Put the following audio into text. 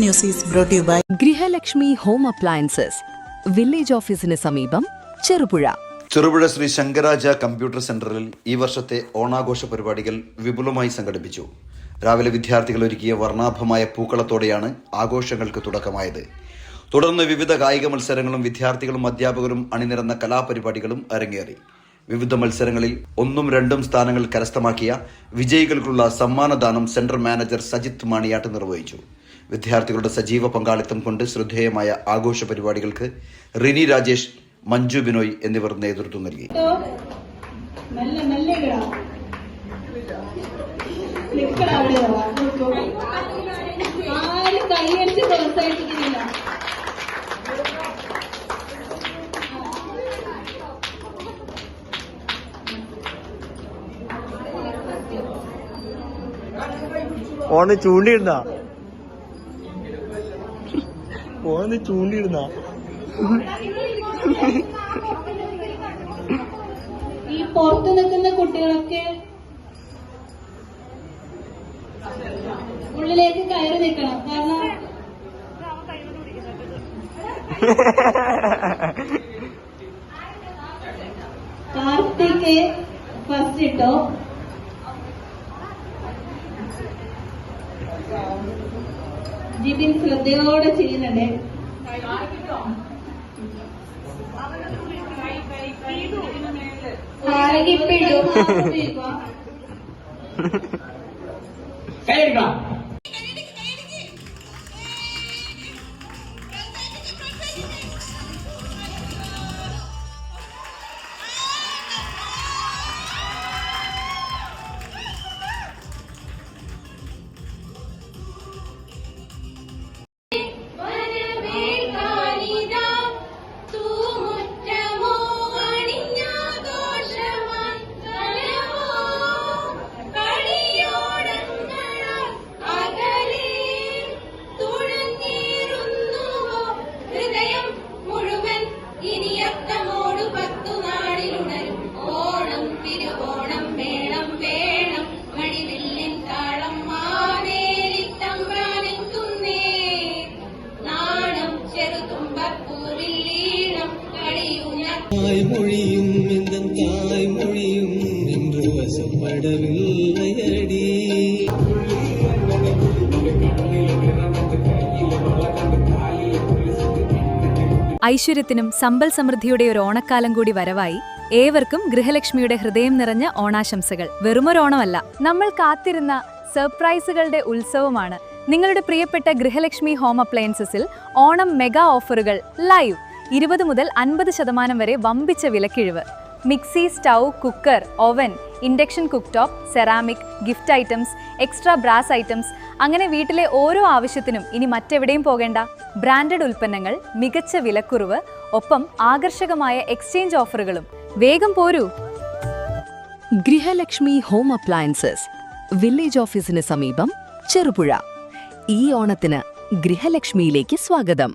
news is brought to you by Grihalakshmi home appliances, village ഓഫീസിന് സമീപം, Cherupuzha. Cherupuzha Shri ശങ്കരാച computer സെന്ററിൽ ഈ വർഷത്തെ ഓണാഘോഷ പരിപാടികൾ വിപുലമായി സംഘടിപ്പിച്ചു. രാവിലെ വിദ്യാർത്ഥികൾ ഒരുക്കിയ വർണ്ണാഭമായ പൂക്കളത്തോടെയാണ് ആഘോഷങ്ങൾക്ക് തുടക്കമായത്. തുടർന്ന് വിവിധ കായിക മത്സരങ്ങളും വിദ്യാർത്ഥികളും അധ്യാപകരും അണിനിരന്ന കലാപരിപാടികളും അരങ്ങേറി. വിവിധ മത്സരങ്ങളിൽ 1ഉം 2ഉം സ്ഥാനങ്ങൾ കരസ്ഥമാക്കിയ വിജയികൾക്കുള്ള സമ്മാനദാനം സെന്റർ മാനേജർ സജിത് മാണിയാട്ട് നിർവഹിച്ചു. വിദ്യാർത്ഥികളുടെ സജീവ പങ്കാളിത്തം കൊണ്ട് ശ്രദ്ധേയമായ ആഘോഷ പരിപാടികൾക്ക് റിനി രാജേഷ്, മഞ്ജു ബിനോയ് എന്നിവർ നേതൃത്വം നൽകി. ഓന്ന് ചൂണ്ടിയിടുന്ന ഈ പുറത്തു നിൽക്കുന്ന കുട്ടികളൊക്കെ ഉള്ളിലേക്ക് കയറി നിൽക്കണം. കാരണം കാർത്തിക് ഫസ്റ്റ് ഇട്ടോ, ജിബിൻ ശ്രദ്ധയോടെ ചെയ്യുന്നുണ്ട്. தாய்மொழியும் இந்த தாய்மொழியும் என்று வசப்படவில்லையடி. ഐശ്വര്യത്തിനും സമ്പൽ സമൃദ്ധിയുടെ ഒരു ഓണക്കാലം കൂടി വരവായി. ഏവർക്കും ഗൃഹലക്ഷ്മിയുടെ ഹൃദയം നിറഞ്ഞ ഓണാശംസകൾ. വെറുമൊരോണമല്ല, നമ്മൾ കാത്തിരുന്ന സർപ്രൈസുകളുടെ ഉത്സവമാണ്. നിങ്ങളുടെ പ്രിയപ്പെട്ട ഗൃഹലക്ഷ്മി ഹോം അപ്ലയൻസസിൽ ഓണം മെഗാ ഓഫറുകൾ ലൈവ്. 20 മുതൽ 50% വരെ വമ്പിച്ച വിലക്കിഴിവ്. Mixie, stove, cooker, oven, induction cook top, ceramic, gift items, extra brass items, അങ്ങനെ വീട്ടിലെ ഓരോ ആവശ്യത്തിനും ഇനി മറ്റെവിടെയും പോകേണ്ട. ബ്രാൻഡഡ് ഉൽപ്പന്നങ്ങൾ, മികച്ച വിലക്കുറവ്, ഒപ്പം ആകർഷകമായ എക്സ്ചേഞ്ച് ഓഫറുകളും. വേഗം പോരൂ. ഗൃഹലക്ഷ്മി ഹോം അപ്ലയൻസസ്, വില്ലേജ് ഓഫീസിന് സമീപം, ചെറുപുഴ. ഈ ഓണത്തിന് ഗൃഹലക്ഷ്മിയിലേക്ക് സ്വാഗതം.